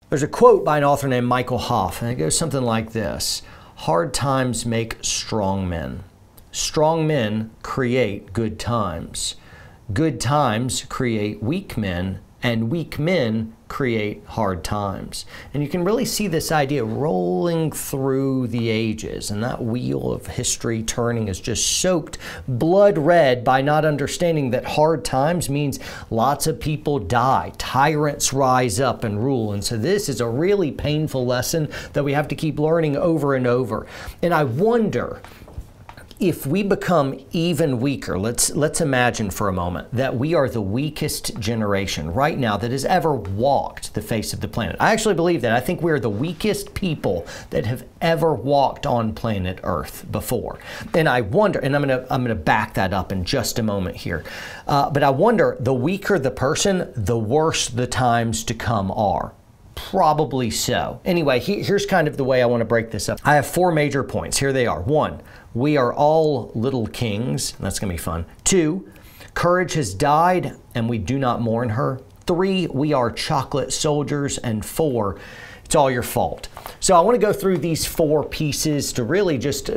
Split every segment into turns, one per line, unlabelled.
There's a quote by an author named Michael Hoff, and it goes something like this: hard times make strong men. Strong men create good times. Good times create weak men, and weak men create hard times. And you can really see this idea rolling through the ages, and that wheel of history turning is just soaked blood red by not understanding that hard times means lots of people die, tyrants rise up and rule. And so this is a really painful lesson that we have to keep learning over and over. And I wonder, if we become even weaker, let's imagine for a moment that we are the weakest generation right now that has ever walked the face of the planet. I actually believe that. I think we are the weakest people that have ever walked on planet Earth before. And I wonder, and I'm gonna back that up in just a moment here, but I wonder, the weaker the person, the worse the times to come are. Probably so. Anyway, here's kind of the way I want to break this up. I have 4 major points. Here they are. 1, we are all little kings. That's going to be fun. 2, courage has died and we do not mourn her. 3, we are chocolate soldiers. And 4, it's all your fault. So I want to go through these 4 pieces to really just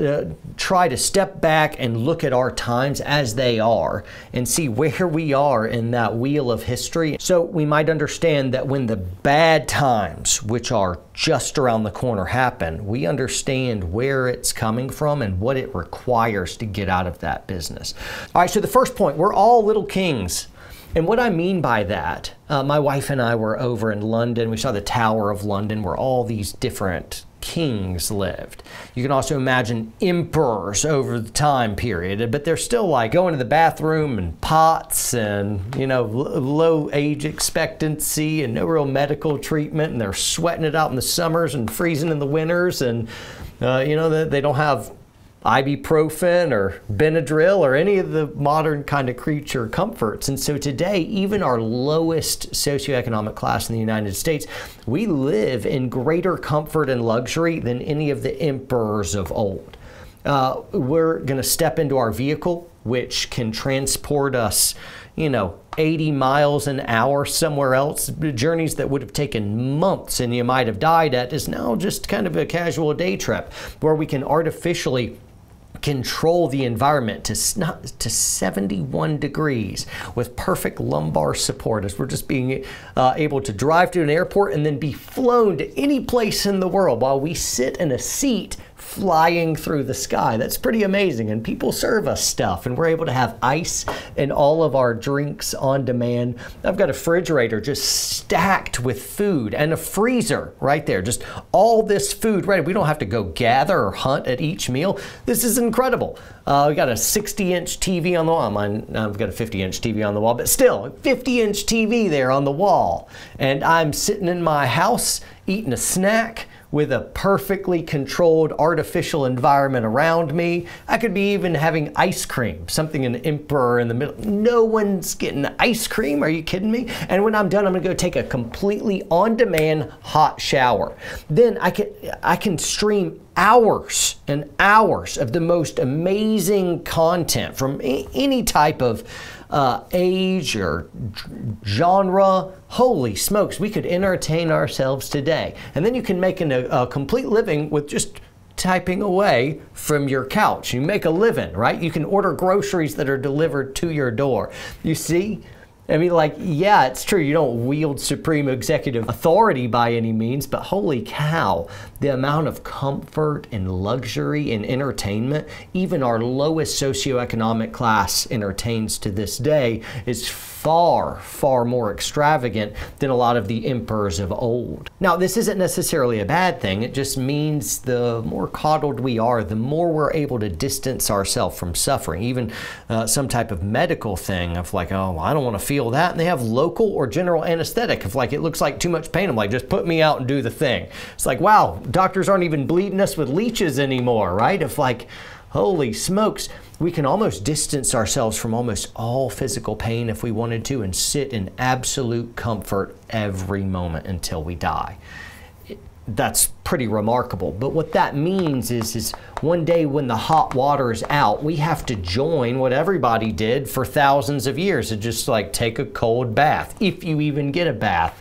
try to step back and look at our times as they are and see where we are in that wheel of history. So we might understand that when the bad times, which are just around the corner, happen, we understand where it's coming from and what it requires to get out of that business. All right, so the first point, we're all little kings. And what I mean by that, my wife and I were over in London. We saw the Tower of London where all these different kings lived. You can also imagine emperors over the time period, but they're still like going to the bathroom and pots and, you know, low age expectancy and no real medical treatment, and they're sweating it out in the summers and freezing in the winters, and you know, they don't have ibuprofen or Benadryl or any of the modern kind of creature comforts. And so today, even our lowest socioeconomic class in the United States, we live in greater comfort and luxury than any of the emperors of old. We're going to step into our vehicle, which can transport us, you know, 80 miles an hour somewhere else. Journeys that would have taken months and you might have died at is now just kind of a casual day trip, where we can artificially control the environment to 71 degrees with perfect lumbar support, as we're just being able to drive to an airport and then be flown to any place in the world while we sit in a seat flying through the sky. That's pretty amazing. And people serve us stuff, and we're able to have ice in all of our drinks on demand. I've got a refrigerator just stacked with food and a freezer right there. Just all this food ready. We don't have to go gather or hunt at each meal. This is incredible. We got a 60-inch TV on the wall. I've got a 50-inch TV on the wall, but still, a 50-inch TV there on the wall. And I'm sitting in my house eating a snack with a perfectly controlled artificial environment around me. I could be even having ice cream, something an emperor in the middle. No one's getting ice cream, are you kidding me? And when I'm done, I'm gonna go take a completely on-demand hot shower. Then I can stream hours and hours of the most amazing content from any type of age or genre. Holy smokes, we could entertain ourselves today. And then you can make a complete living with just typing away from your couch. You make a living, right? You can order groceries that are delivered to your door. You see? I mean, like, yeah, it's true, you don't wield supreme executive authority by any means, but holy cow, the amount of comfort and luxury and entertainment even our lowest socioeconomic class entertains to this day is far, far more extravagant than a lot of the emperors of old. Now, this isn't necessarily a bad thing. It just means the more coddled we are, the more we're able to distance ourselves from suffering. Even some type of medical thing of like, oh, I don't want to feel that. And they have local or general anesthetic. If like it looks like too much pain, I'm like, just put me out and do the thing. It's like, wow, doctors aren't even bleeding us with leeches anymore, right? If like, holy smokes, we can almost distance ourselves from almost all physical pain if we wanted to and sit in absolute comfort every moment until we die. That's pretty remarkable. But what that means is one day when the hot water is out, we have to join what everybody did for thousands of years and just like take a cold bath, if you even get a bath.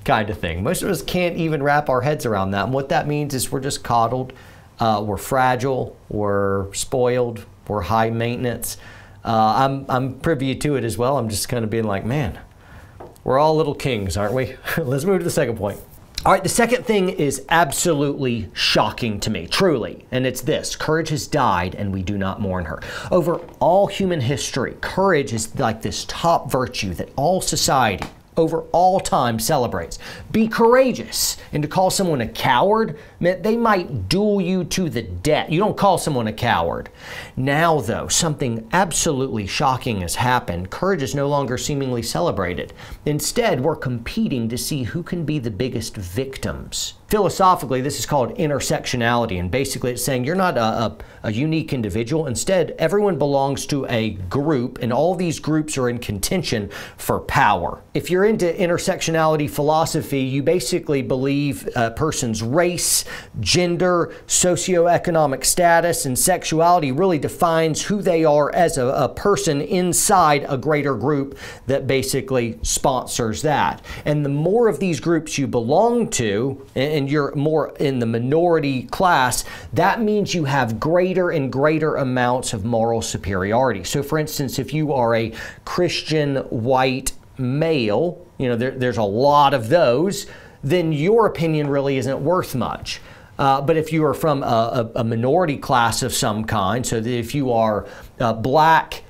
kind of thing. Most of us can't even wrap our heads around that. And what that means is we're just coddled, we're fragile, we're spoiled, we're high maintenance. I'm privy to it as well. I'm just kind of being like, man, we're all little kings, aren't we? Let's move to the second point. All right, the second thing is absolutely shocking to me, truly, and it's this: courage has died and we do not mourn her. Over all human history, courage is like this top virtue that all society over all time celebrates. Be courageous. And to call someone a coward, man, they might duel you to the death. You don't call someone a coward. Now, though, something absolutely shocking has happened. Courage is no longer seemingly celebrated. Instead, we're competing to see who can be the biggest victims. Philosophically, this is called intersectionality, and basically it's saying you're not a unique individual. Instead, everyone belongs to a group, and all these groups are in contention for power. If you're into intersectionality philosophy, you basically believe a person's race, gender, socioeconomic status, and sexuality really defines who they are as a person inside a greater group that basically sponsors that. And the more of these groups you belong to, and you're more in the minority class, that means you have greater and greater amounts of moral superiority. So for instance, if you are a Christian white male, you know, there's a lot of those, then your opinion really isn't worth much. But if you are from a minority class of some kind, so that if you are black,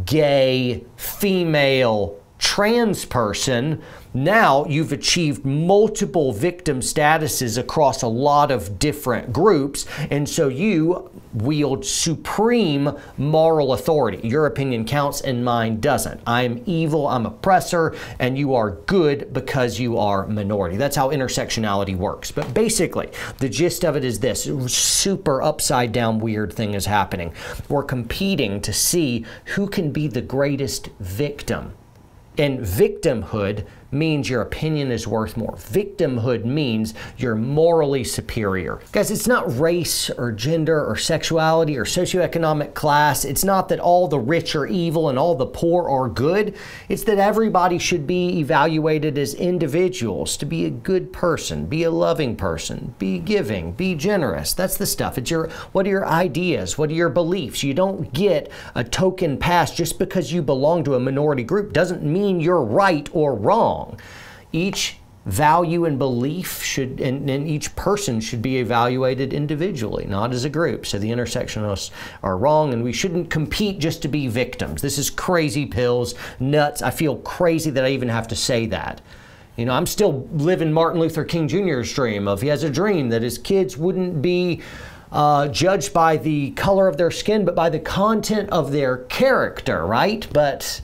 gay, female, trans person, now you've achieved multiple victim statuses across a lot of different groups, and so you wield supreme moral authority. Your opinion counts and mine doesn't. I'm evil, I'm oppressor, and you are good because you are minority. That's how intersectionality works. But basically, the gist of it is this: super upside down weird thing is happening. We're competing to see who can be the greatest victim. And victimhood means your opinion is worth more. Victimhood means you're morally superior. Guys, it's not race or gender or sexuality or socioeconomic class. It's not that all the rich are evil and all the poor are good. It's that everybody should be evaluated as individuals to be a good person, be a loving person, be giving, be generous. That's the stuff. It's what are your ideas? What are your beliefs? You don't get a token pass just because you belong to a minority group. Doesn't mean you're right or wrong. Each value and belief should, and each person should be evaluated individually, not as a group. So the intersectionalists are wrong, and we shouldn't compete just to be victims. This is crazy pills, nuts. I feel crazy that I even have to say that. You know, I'm still living Martin Luther King Jr.'s dream of, he has a dream that his kids wouldn't be judged by the color of their skin, but by the content of their character, right? But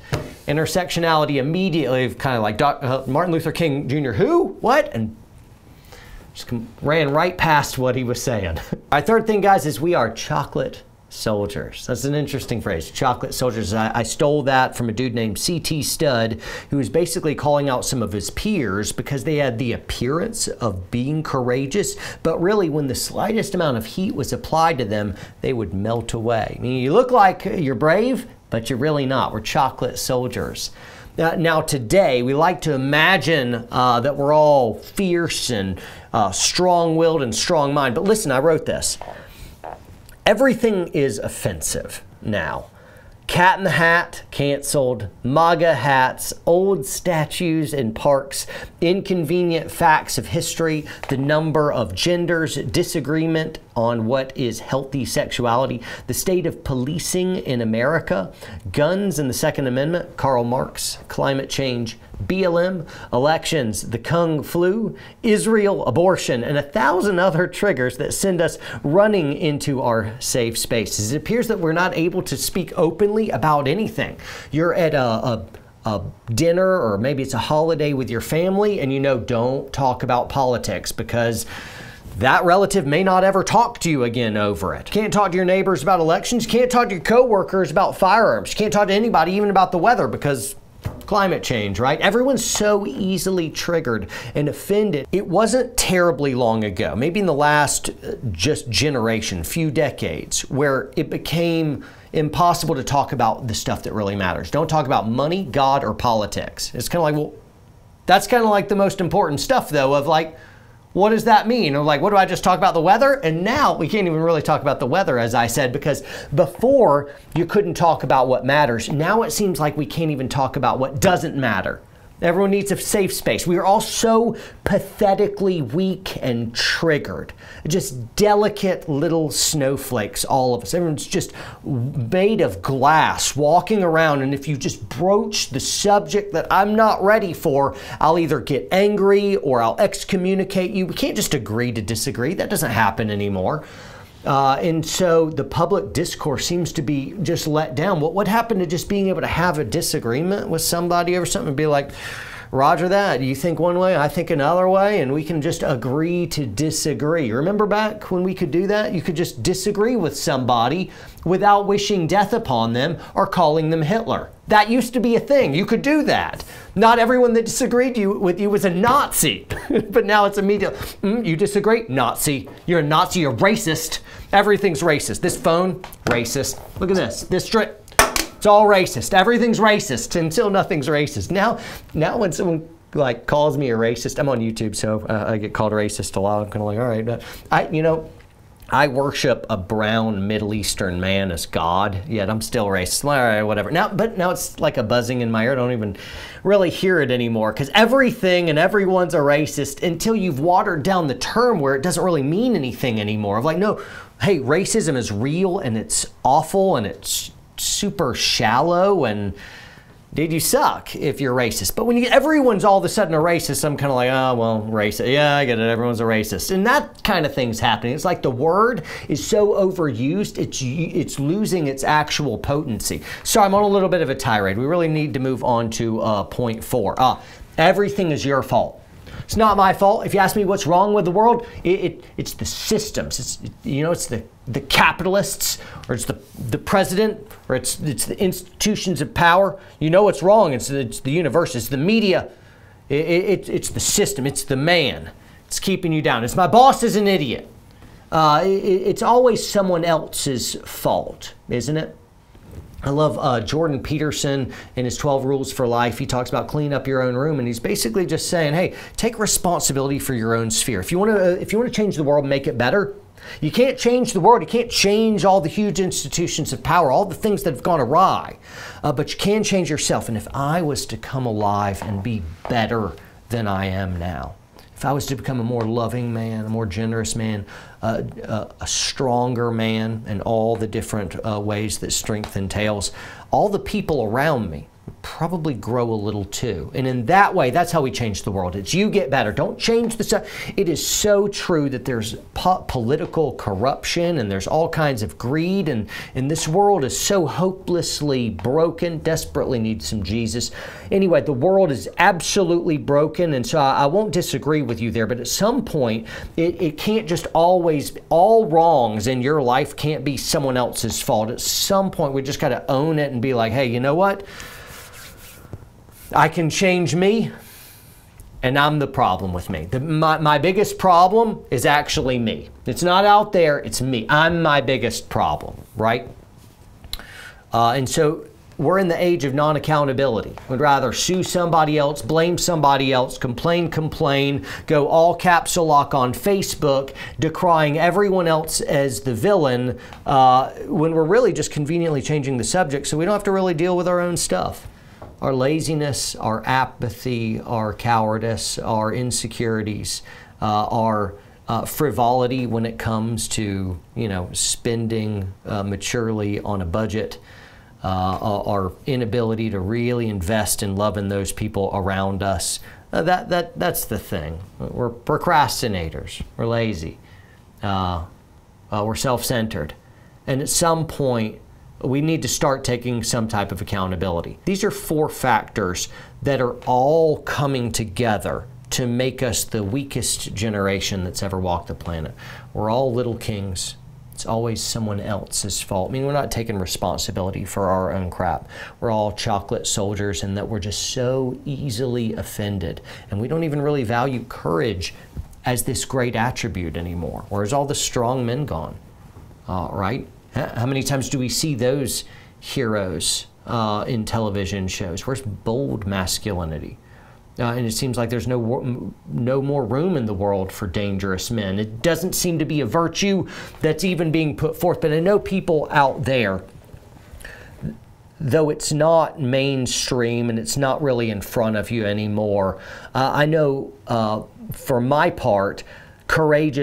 intersectionality immediately kind of like, Martin Luther King Jr. who? What? And just ran right past what he was saying. Our third thing, guys, is we are chocolate soldiers. That's an interesting phrase, chocolate soldiers. I stole that from a dude named C.T. Studd, who was basically calling out some of his peers because they had the appearance of being courageous, but really when the slightest amount of heat was applied to them, they would melt away. I mean, you look like you're brave, but you're really not. We're chocolate soldiers. Now today, we like to imagine that we're all fierce and strong-willed and strong-minded. But listen, I wrote this. Everything is offensive now. Cat in the Hat, canceled. MAGA hats, old statues in parks, inconvenient facts of history, the number of genders, disagreement on what is healthy sexuality, the state of policing in America, guns and the Second Amendment, Karl Marx, climate change, BLM, elections, the Kung flu, Israel, abortion, and 1,000 other triggers that send us running into our safe spaces. It appears that we're not able to speak openly about anything. You're at a dinner, or maybe it's a holiday with your family, and you know, don't talk about politics because that relative may not ever talk to you again over it. Can't talk to your neighbors about elections. Can't talk to your coworkers about firearms. Can't talk to anybody even about the weather because climate change, right? Everyone's so easily triggered and offended. It wasn't terribly long ago, maybe in the last just generation, few decades, where it became impossible to talk about the stuff that really matters. Don't talk about money, God, or politics. It's kind of like, well, That's kind of like the most important stuff, though, of like, what does that mean? Or like, what do I just talk about the weather? And now we can't even really talk about the weather, as I said, because before you couldn't talk about what matters. Now it seems like we can't even talk about what doesn't matter. Everyone needs a safe space. We are all so pathetically weak and triggered. Just delicate little snowflakes, all of us. Everyone's just made of glass, walking around, and if you just broach the subject that I'm not ready for, I'll either get angry or I'll excommunicate you. We can't just agree to disagree. That doesn't happen anymore. And so the public discourse seems to be just let down. What happened to just being able to have a disagreement with somebody over something and be like, Roger that, you think one way, I think another way, and we can just agree to disagree. Remember back when we could do that? You could just disagree with somebody without wishing death upon them or calling them Hitler. That used to be a thing. You could do that. Not everyone that disagreed with you was a Nazi, but now it's immediate. You disagree? Nazi. You're a Nazi. You're racist. Everything's racist. This phone, racist. Look at this. This strip, it's all racist. Everything's racist until nothing's racist. Now when someone like calls me a racist, I'm on YouTube, so I get called a racist a lot. I'm kind of like, all right, but I worship a brown Middle Eastern man as God, yet I'm still racist. All right, whatever. But now it's like a buzzing in my ear. I don't even really hear it anymore because everything and everyone's a racist until you've watered down the term where it doesn't really mean anything anymore. Of like, no, hey, racism is real and it's awful and it's super shallow and dude, you suck if you're racist. But when everyone's all of a sudden a racist, I'm kind of like, oh, well, racist. Yeah, I get it. Everyone's a racist. And that kind of thing's happening. It's like the word is so overused, it's losing its actual potency. So I'm on a little bit of a tirade. We really need to move on to point 4. Everything is your fault. It's not my fault. If you ask me what's wrong with the world, it's the systems. It's the capitalists, or it's the president, or it's the institutions of power. You know what's wrong. It's the universe. It's the media. It's the system. It's the man. It's keeping you down. It's my boss is an idiot. It's always someone else's fault, isn't it? I love Jordan Peterson in his 12 Rules for Life. He talks about clean up your own room, and he's basically just saying, hey, take responsibility for your own sphere. If you want to change the world, make it better. You can't change the world. You can't change all the huge institutions of power, all the things that have gone awry, but you can change yourself. And if I was to come alive and be better than I am now, if I was to become a more loving man, a more generous man, a stronger man, and all the different ways that strength entails, all the people around me would probably grow a little too. And in that way, that's how we change the world. It's you get better. Don't change the stuff. It is so true that there's political corruption and there's all kinds of greed. And this world is so hopelessly broken, desperately needs some Jesus. Anyway, the world is absolutely broken. And so I won't disagree with you there. But at some point, it can't just always, all wrongs in your life can't be someone else's fault. At some point, we just got to own it and be like, hey, you know what? I can change me, and I'm the problem with me. My biggest problem is actually me. It's not out there, it's me. I'm my biggest problem, right? And so we're in the age of non-accountability. We'd rather sue somebody else, blame somebody else, complain, go all caps lock on Facebook, decrying everyone else as the villain, when we're really just conveniently changing the subject so we don't have to really deal with our own stuff. Our laziness, our apathy, our cowardice, our insecurities, our frivolity when it comes to, spending maturely on a budget, our inability to really invest in loving those people around us. That's the thing. We're procrastinators. We're lazy. We're self-centered. And at some point, we need to start taking some type of accountability. These are 4 factors that are all coming together to make us the weakest generation that's ever walked the planet. We're all little kings. It's always someone else's fault. I mean, we're not taking responsibility for our own crap. We're all chocolate soldiers, and that we're just so easily offended. And we don't even really value courage as this great attribute anymore. Where's all the strong men gone? Right? How many times do we see those heroes in television shows? Where's bold masculinity? And it seems like there's no more room in the world for dangerous men. It doesn't seem to be a virtue that's even being put forth. But I know people out there, though it's not mainstream and it's not really in front of you anymore, I know for my part, courage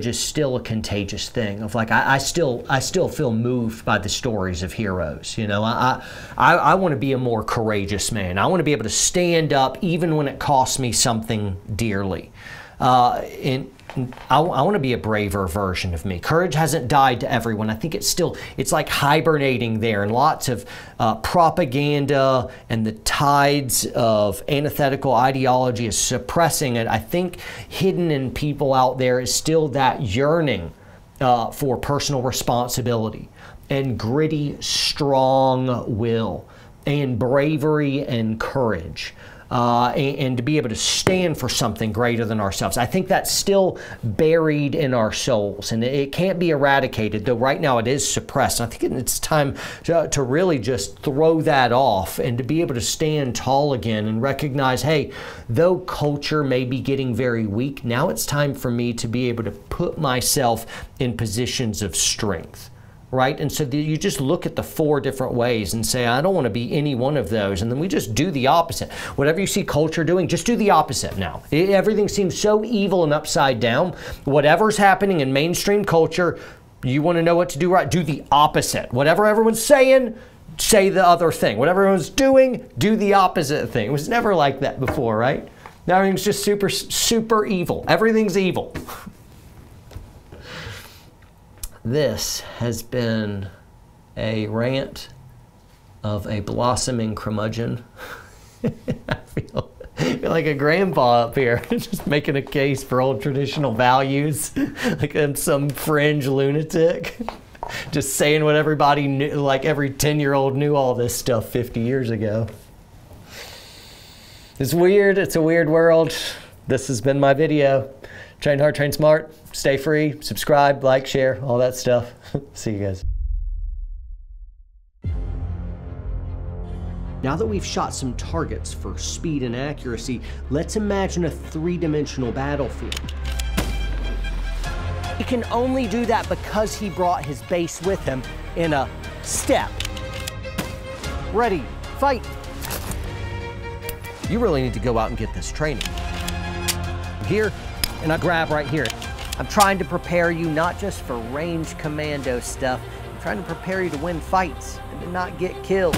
is still a contagious thing. Of like, I still feel moved by the stories of heroes. You know, I want to be a more courageous man. I want to be able to stand up even when it costs me something dearly. And I want to be a braver version of me. Courage hasn't died to everyone. I think it's like hibernating there, and lots of propaganda and the tides of antithetical ideology is suppressing it. I think hidden in people out there is still that yearning for personal responsibility and gritty, strong will and bravery and courage. And to be able to stand for something greater than ourselves. I think that's still buried in our souls, and it can't be eradicated, though right now it is suppressed. I think it's time to really just throw that off and to be able to stand tall again and recognize, hey, though culture may be getting very weak, now it's time for me to be able to put myself in positions of strength. Right? And so you just look at the 4 different ways and say, I don't want to be any one of those. And then we just do the opposite. Whatever you see culture doing, just do the opposite now. Everything seems so evil and upside down. Whatever's happening in mainstream culture, you want to know what to do, right? Do the opposite. Whatever everyone's saying, say the other thing. Whatever everyone's doing, do the opposite thing. It was never like that before, right? Now everything's just super, super evil. Everything's evil. This has been a rant of a blossoming curmudgeon. I feel like a grandpa up here, just making a case for old traditional values, like I'm some fringe lunatic, just saying what everybody knew, like every 10-year-old knew all this stuff 50 years ago. It's weird. It's a weird world. This has been my video. Train hard, train smart, stay free, subscribe, like, share, all that stuff. See you guys. Now that we've shot some targets for speed and accuracy, let's imagine a 3-dimensional battlefield. He can only do that because he brought his base with him in a step. Ready, fight. You really need to go out and get this training. Here, and I grab right here. I'm trying to prepare you not just for range commando stuff, I'm trying to prepare you to win fights and to not get killed.